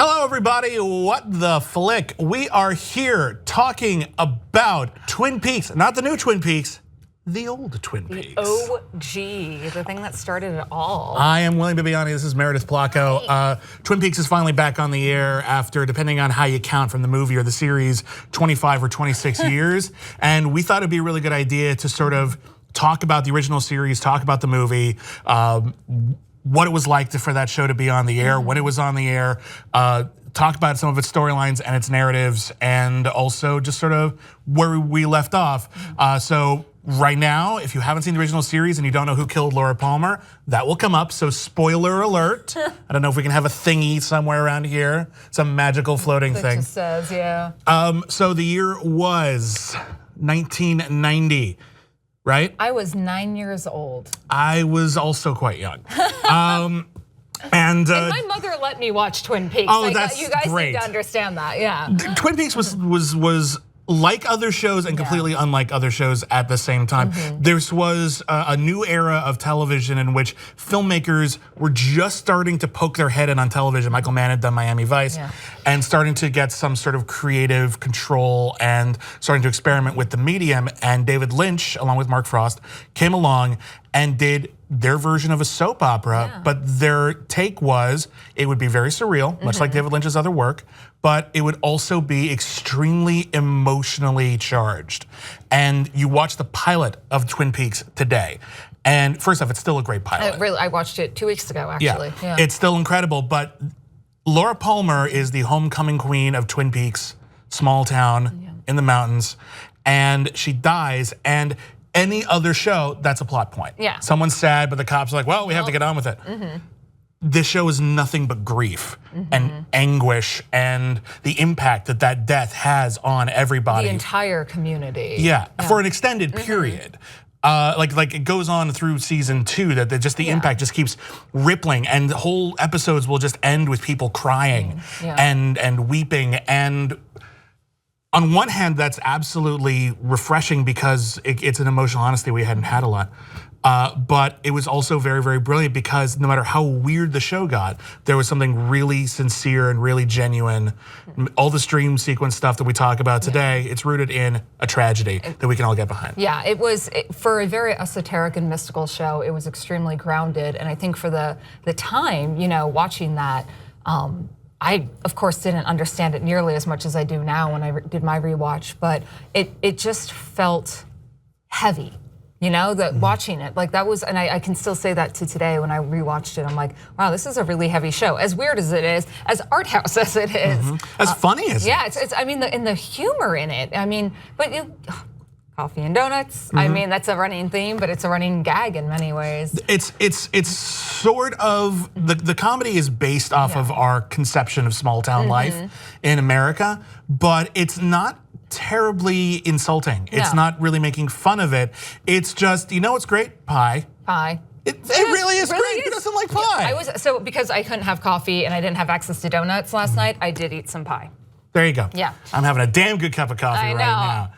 Hello everybody, what the flick? We are here talking about Twin Peaks, not the new Twin Peaks, the old Twin Peaks. OG, the thing that started it all. I am Leland Bibbiani, this is Meredith Placko. Twin Peaks is finally back on the air after, depending on how you count from the movie or the series, 25 or 26 years. And we thought it'd be a really good idea to sort of talk about the original series, talk about the movie, what it was like for that show to be on the air, when it was on the air, talk about some of its storylines and its narratives, and also just sort of where we left off. So right now, if you haven't seen the original series and you don't know who killed Laura Palmer, that will come up, so spoiler alert. I don't know if we can have a thingy somewhere around here, some magical floating thing. It just says, yeah. So the year was 1990. Right? I was 9 years old. I was also quite young. And my mother let me watch Twin Peaks. Oh, that's you guys great. need to understand that, yeah. Twin Peaks was like other shows and completely unlike other shows at the same time. There was a new era of television in which filmmakers were just starting to poke their head in on television. Michael Mann had done Miami Vice, and starting to get some sort of creative control and starting to experiment with the medium. And David Lynch, along with Mark Frost, came along and did their version of a soap opera, but their take was it would be very surreal, much like David Lynch's other work, but it would also be extremely emotionally charged. And you watch the pilot of Twin Peaks today, and first off, it's still a great pilot. I watched it 2 weeks ago, actually. Yeah, it's still incredible, but Laura Palmer is the homecoming queen of Twin Peaks, small town in the mountains, and she dies, and any other show, that's a plot point. Yeah. Someone's sad, but the cops are like, well, we have to get on with it. This show is nothing but grief and anguish and the impact that that death has on everybody. The entire community. Yeah, for an extended period. Like it goes on through season 2, that just the impact just keeps rippling, and whole episodes will just end with people crying and weeping. And on one hand, that's absolutely refreshing because it's an emotional honesty we hadn't had a lot. But it was also very, very brilliant because no matter how weird the show got, there was something really sincere and really genuine. All the stream sequence stuff that we talk about today, it's rooted in a tragedy that we can all get behind. Yeah, it was, for a very esoteric and mystical show, it was extremely grounded. And I think for the time, watching that, I, of course, didn't understand it nearly as much as I do now when I did my rewatch, but it just felt heavy, that watching it, like that was, and I can still say that to today when I rewatched it, I'm like, wow, this is a really heavy show. As weird as it is, as art house as it is. As funny as it is. Yeah, it's I mean, the humor in it, but coffee and donuts. I mean, that's a running theme, but it's a running gag in many ways. It's sort of, the comedy is based off of our conception of small town life in America, but it's not terribly insulting. It's not really making fun of it. It's just, what's great? Pie. Pie. It really is great. Who doesn't like pie? So because I couldn't have coffee and I didn't have access to donuts last night, I did eat some pie. There you go. Yeah. I'm having a damn good cup of coffee right now.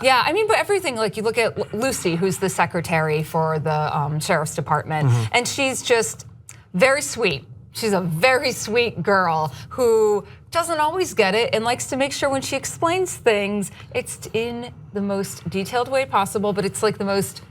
Yeah, but everything, like you look at Lucy, who's the secretary for the sheriff's department, and she's just very sweet. She's a very sweet girl who doesn't always get it and likes to make sure when she explains things, it's in the most detailed way possible, but it's like the most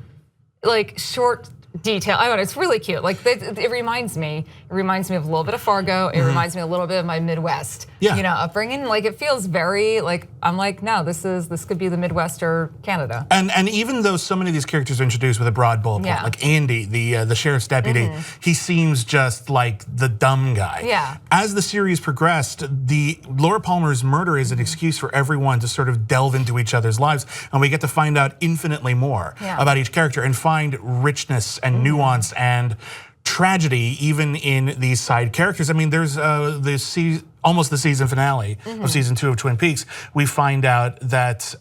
short detail. I don't know, it's really cute. Like it reminds me of a little bit of Fargo. It reminds me a little bit of my Midwest, upbringing. Like it feels very I'm like, no, this could be the Midwest or Canada. And even though so many of these characters are introduced with a broad bullet point, like Andy, the sheriff's deputy, he seems just like the dumb guy. Yeah. As the series progressed, the Laura Palmer's murder is an excuse for everyone to sort of delve into each other's lives, and we get to find out infinitely more about each character and find richness and nuance and tragedy even in these side characters. I mean, there's almost the season finale of season 2 of Twin Peaks. We find out that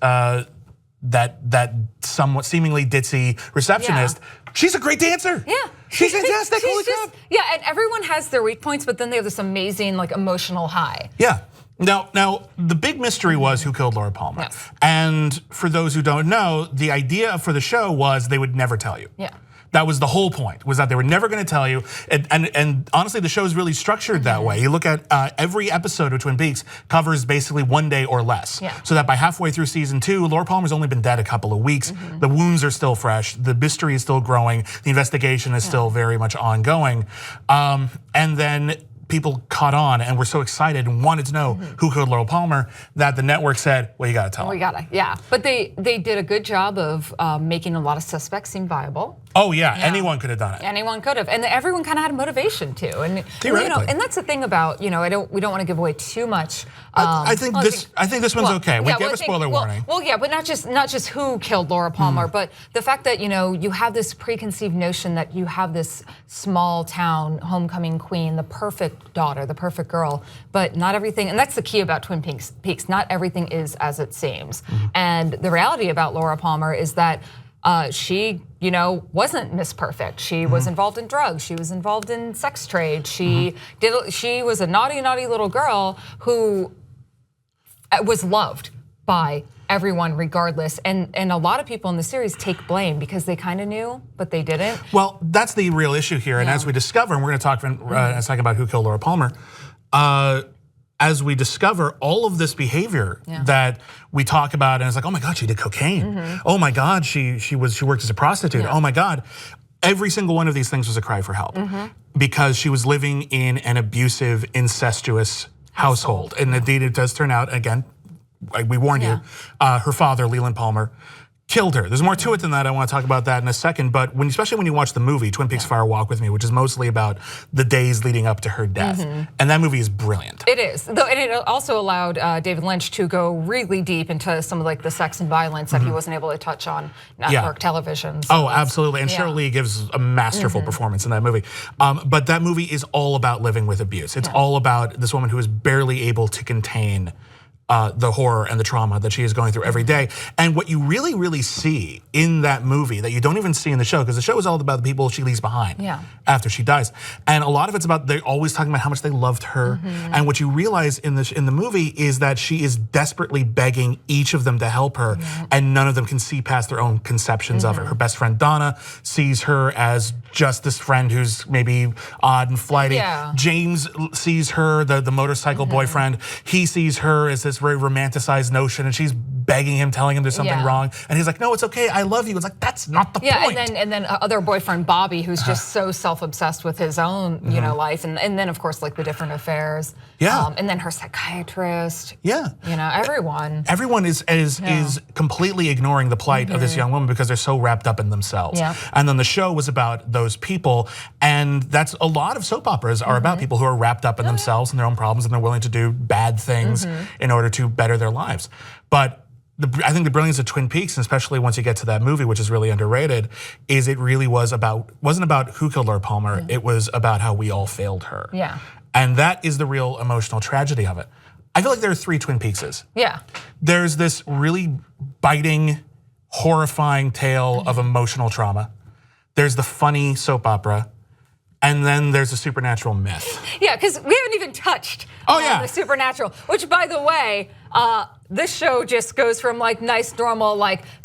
that somewhat seemingly ditzy receptionist, she's a great dancer. Yeah. She's fantastic. Holy crap. Yeah, and everyone has their weak points, but then they have this amazing emotional high. Yeah. Now, the big mystery was who killed Laura Palmer. Yes. And for those who don't know, the idea for the show was they would never tell you. Yeah. That was the whole point, was that they were never gonna tell you. And honestly, the show is really structured that way. You look at every episode of Twin Peaks covers basically 1 day or less. So that by halfway through season 2, Laura Palmer's only been dead a couple of weeks. The wounds are still fresh, the mystery is still growing, the investigation is still very much ongoing. And then people caught on and were so excited and wanted to know who killed Laura Palmer that the network said, well, you gotta tell them. We gotta, yeah. But they did a good job of making a lot of suspects seem viable. Oh yeah, anyone could have done it. Anyone could have, and everyone kind of had a motivation too. And theoretically, and that's the thing about we don't want to give away too much. I think this one's okay. We gave a spoiler warning. Well, yeah, but not just who killed Laura Palmer, but the fact that you have this preconceived notion that you have this small town homecoming queen, the perfect daughter, the perfect girl, but not everything. And that's the key about Twin Peaks. Not everything is as it seems. And the reality about Laura Palmer is that she, wasn't Miss Perfect. She was involved in drugs. She was involved in sex trade. She was a naughty, naughty little girl who was loved by everyone regardless. And a lot of people in the series take blame because they kind of knew, but they didn't. Well, that's the real issue here. And as we discover, and we're going to talk in a second about who killed Laura Palmer, as we discover all of this behavior that we talk about, and it's like, oh my God, she did cocaine. Oh my God, she worked as a prostitute. Oh my God. Every single one of these things was a cry for help because she was living in an abusive, incestuous household. And indeed, it does turn out, again, we warned you, her father, Leland Palmer, killed her. There's more to it than that. I want to talk about that in a second. But especially when you watch the movie, Twin Peaks Fire Walk with Me, which is mostly about the days leading up to her death. And that movie is brilliant. It is. And it also allowed David Lynch to go really deep into some of the sex and violence that he wasn't able to touch on network television. So absolutely. And Cheryl Lee gives a masterful performance in that movie. But that movie is all about living with abuse. It's all about this woman who is barely able to contain the horror and the trauma that she is going through every day. And what you really, really see in that movie that you don't even see in the show, because the show is all about the people she leaves behind after she dies. And a lot of it's about, they're always talking about how much they loved her. And what you realize in the movie is that she is desperately begging each of them to help her, and none of them can see past their own conceptions of her. Her best friend Donna sees her as just this friend who's maybe odd and flighty. James sees her, the motorcycle boyfriend, he sees her as this very romanticized notion, and she's begging him, telling him there's something wrong, and he's like, no, it's okay, I love you. It's like, that's not the point. And then other boyfriend Bobby, who's just so self-obsessed with his own life, and then of course the different affairs. And then her psychiatrist. Everyone. Everyone is completely ignoring the plight of this young woman because they're so wrapped up in themselves. And then the show was about those people, and that's a lot of soap operas are about people who are wrapped up in themselves and their own problems, and they're willing to do bad things in order to better their lives. But I think the brilliance of Twin Peaks, and especially once you get to that movie, which is really underrated, is it really wasn't about who killed Laura Palmer, it was about how we all failed her. And that is the real emotional tragedy of it. I feel like there are 3 Twin Peakses. There's this really biting, horrifying tale of emotional trauma. There's the funny soap opera. And then there's a supernatural myth. Because we haven't even touched on the supernatural, which, by the way, this show just goes from nice, normal,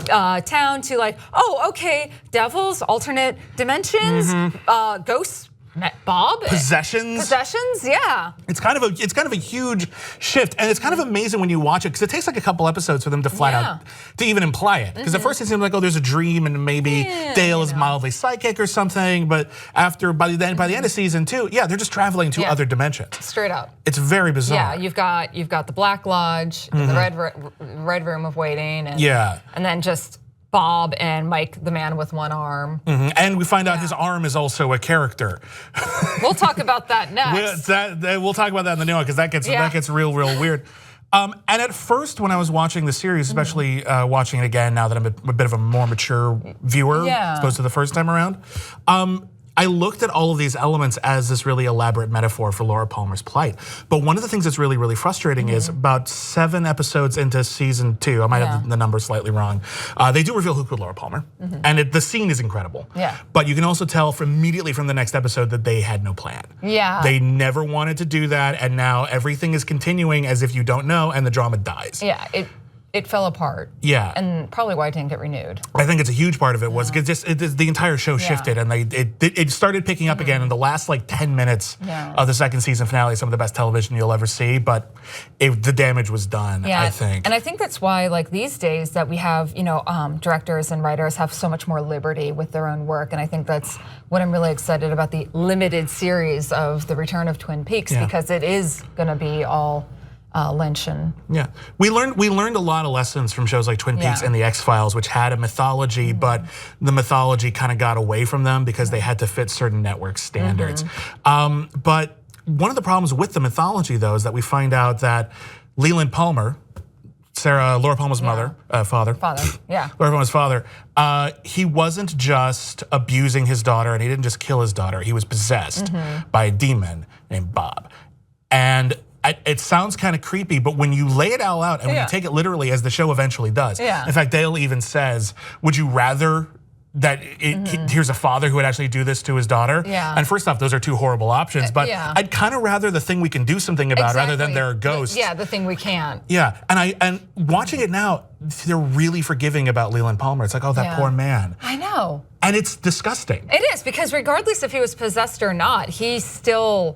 town to oh, okay, devils, alternate dimensions, ghosts. Bob? Possessions? It's kind of a huge shift, and it's kind of amazing when you watch it because it takes a couple episodes for them to flat out to even imply it. Because at first it seems like, oh, there's a dream and maybe Dale is mildly psychic or something, but by the end of season 2, they're just traveling to other dimensions. Straight up. It's very bizarre. You've got the Black Lodge, the Red Room of Waiting, and then just Bob and Mike, the man with one arm. And we find out his arm is also a character. We'll talk about that next. We'll talk about that in the new one because that gets real weird. And at first when I was watching the series, especially watching it again now that I'm a bit of a more mature viewer as opposed to the first time around, I looked at all of these elements as this really elaborate metaphor for Laura Palmer's plight. But one of the things that's really, really frustrating is about 7 episodes into season 2, I might have the number slightly wrong, they do reveal who killed Laura Palmer. And the scene is incredible. But you can also tell immediately from the next episode that they had no plan. They never wanted to do that, and now everything is continuing as if you don't know, and the drama dies. it fell apart. Yeah. And probably why it didn't get renewed. I think it's a huge part of it was because the entire show shifted and it started picking up again in the last like 10 minutes of the second season finale. Some of the best television you'll ever see, but the damage was done, I think. And I think that's why like these days that we have, directors and writers have so much more liberty with their own work. And I think that's what I'm really excited about the limited series of The Return of Twin Peaks because it is gonna be all Lynch and we learned a lot of lessons from shows like Twin Peaks and the X-Files, which had a mythology, but the mythology kind of got away from them because they had to fit certain network standards. But one of the problems with the mythology, though, is that we find out that Leland Palmer, Laura Palmer's father, Laura Palmer's father, he wasn't just abusing his daughter, and he didn't just kill his daughter. He was possessed by a demon named Bob, and it sounds kind of creepy, but when you lay it all out and when you take it literally, as the show eventually does. In fact, Dale even says, would you rather that here's a father who would actually do this to his daughter? And first off, those are two horrible options, but I'd kind of rather the thing we can do something about rather than there are ghosts. The thing we can't. And watching it now, they're really forgiving about Leland Palmer. It's like, oh, that poor man. I know. And it's disgusting. It is, because regardless if he was possessed or not, he still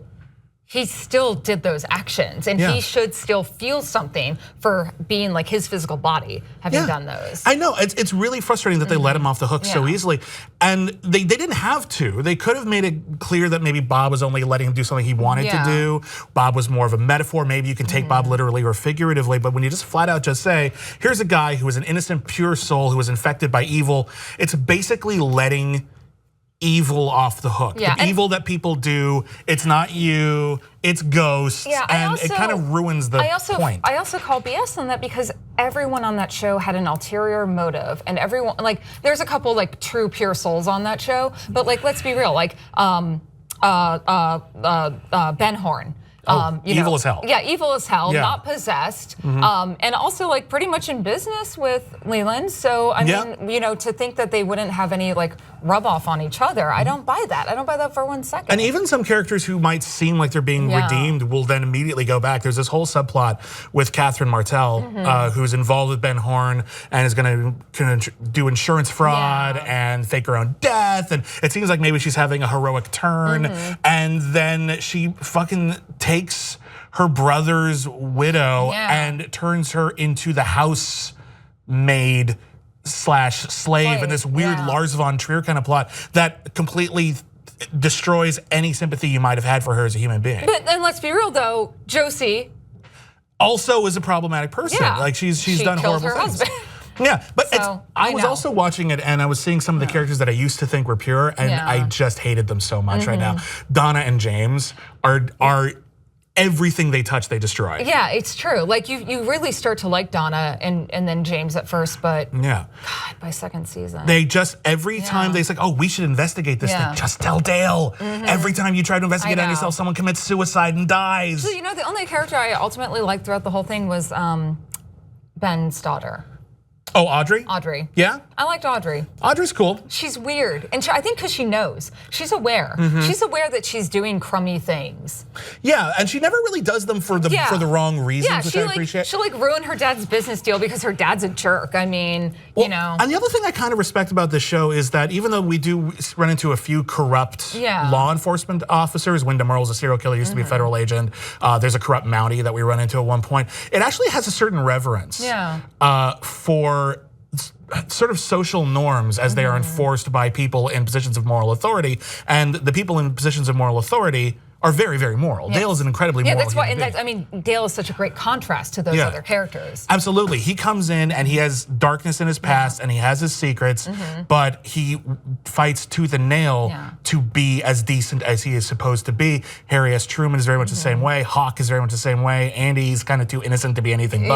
did those actions, and he should still feel something for being like his physical body having done those. I know, it's really frustrating that they let him off the hook so easily, and they didn't have to. They could have made it clear that maybe Bob was only letting him do something he wanted to do. Bob was more of a metaphor. Maybe you can take Bob literally or figuratively, but when you just flat out just say, here's a guy who was an innocent, pure soul who was infected by evil, it's basically letting evil off the hook. The evil that people do, it's not you, it's ghosts, and it kind of ruins the point. I also call BS on that because everyone on that show had an ulterior motive, and everyone, like, there's a couple like true pure souls on that show, but like, let's be real, like Ben Horn. Evil as hell. Yeah, evil as hell, not possessed, and also like pretty much in business with Leland. So I mean, to think that they wouldn't have any like rub off on each other, I don't buy that. I don't buy that for 1 second. And even some characters who might seem like they're being redeemed will then immediately go back. There's this whole subplot with Catherine Martell, who's involved with Ben Horn and is gonna do insurance fraud and fake her own death. And it seems like maybe she's having a heroic turn, and then she fucking takes her brother's widow and turns her into the housemaid / slave in this weird Lars von Trier kind of plot that completely destroys any sympathy you might have had for her as a human being. But then let's be real though, Josie also is a problematic person. Like she's done horrible things. But I was also watching it and I was seeing some of the characters that I used to think were pure, and I just hated them so much right now. Donna and James are everything they touch, they destroy. Yeah, it's true. Like you really start to like Donna and then James at first, but God, by second season. They just, every time they say, oh, we should investigate this thing, just tell Dale. Every time you try to investigate on yourself, someone commits suicide and dies. So the only character I ultimately liked throughout the whole thing was Ben's daughter. Oh, Audrey? Audrey. Yeah? I liked Audrey. Audrey's cool. She's weird, and I think because she knows. She's aware. She's aware that she's doing crummy things. Yeah, and she never really does them for the wrong reasons, which I appreciate. She'll like ruin her dad's business deal because her dad's a jerk. I mean, you know. And the other thing I kind of respect about this show is that even though we do run into a few corrupt law enforcement officers, Wyndham Earle's a serial killer, used to be a federal agent. There's a corrupt Mountie that we run into at one point. It actually has a certain reverence for sort of social norms as they are enforced by people in positions of moral authority, and the people in positions of moral authority are very, very moral. Dale is an incredibly moral that's why. human being. I mean, Dale is such a great contrast to those other characters. Absolutely, he comes in and he has darkness in his past and he has his secrets, but he fights tooth and nail to be as decent as he is supposed to be. Harry S. Truman is very much the same way. Hawk is very much the same way. Andy's kind of too innocent to be anything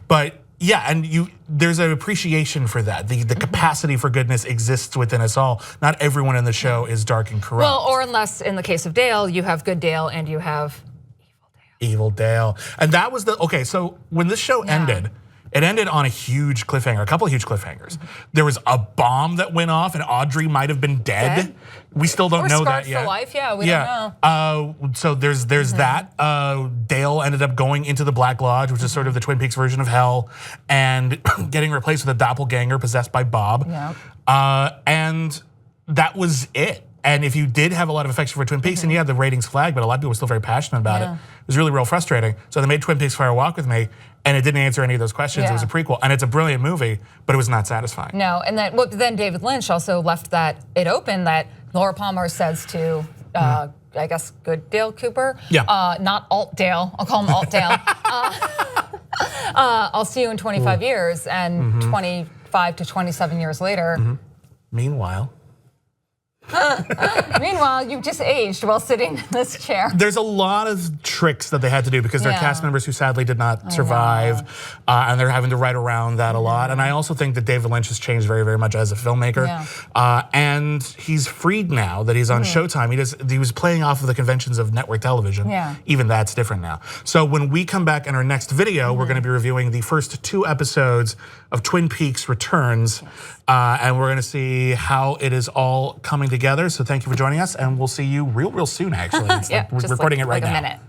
but. Yeah, and there's an appreciation for that. The capacity for goodness exists within us all. Not everyone in the show is dark and corrupt. Well, or unless in the case of Dale, you have good Dale and you have evil Dale. And that was okay, so when this show ended, It ended on a huge cliffhanger, a couple of huge cliffhangers. There was a bomb that went off, and Audrey might have been dead. We still don't know that yet. For life, yeah, we don't know. So there's that. Dale ended up going into the Black Lodge, which is sort of the Twin Peaks version of hell, and getting replaced with a doppelganger possessed by Bob. Yeah. And that was it. And if you did have a lot of affection for Twin Peaks, and you had the ratings flagged, but a lot of people were still very passionate about it. It was really real frustrating. So they made Twin Peaks Fire Walk with Me, and it didn't answer any of those questions. It was a prequel, and it's a brilliant movie, but it was not satisfying. No, and then David Lynch also left it open that Laura Palmer says to, I guess, Good Dale Cooper. Not Alt Dale. I'll call him Alt Dale. I'll see you in 25 years, and 25 to 27 years later. Meanwhile, you've just aged while sitting in this chair. There's a lot of tricks that they had to do because there are cast members who sadly did not survive, and they're having to write around that a lot. And I also think that David Lynch has changed very, very much as a filmmaker, and he's freed now that he's on Showtime. He was playing off of the conventions of network television. Even that's different now. So when we come back in our next video, we're going to be reviewing the first 2 episodes of Twin Peaks Returns, and we're going to see how it is all coming together. So thank you for joining us, and we'll see you real soon, actually. We're recording it right like now. A minute.